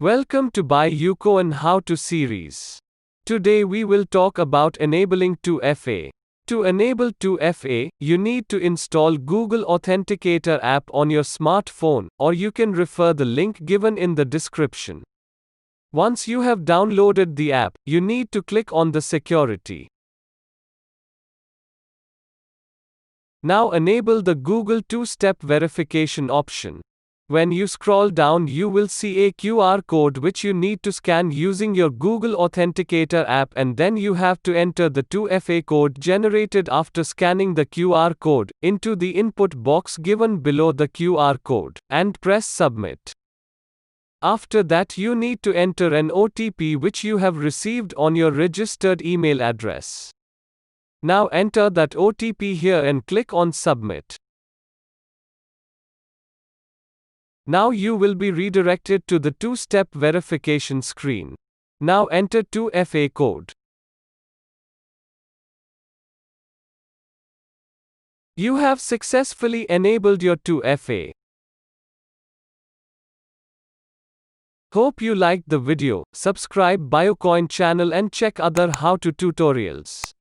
Welcome to BuyUcoin How To series. Today we will talk about enabling 2FA. To enable 2FA, you need to install Google Authenticator app on your smartphone, or you can refer the link given in the description. Once you have downloaded the app, you need to click on the security. Now enable the Google two-step verification option. When you scroll down, you will see a QR code which you need to scan using your Google Authenticator app, and then you have to enter the 2FA code generated after scanning the QR code into the input box given below the QR code, and press submit. After that, you need to enter an OTP which you have received on your registered email address. Now enter that OTP here and click on submit. Now you will be redirected to the two-step verification screen. Now enter 2FA code. You have successfully enabled your 2FA. Hope you liked the video. Subscribe BuyUcoin channel and check other how-to tutorials.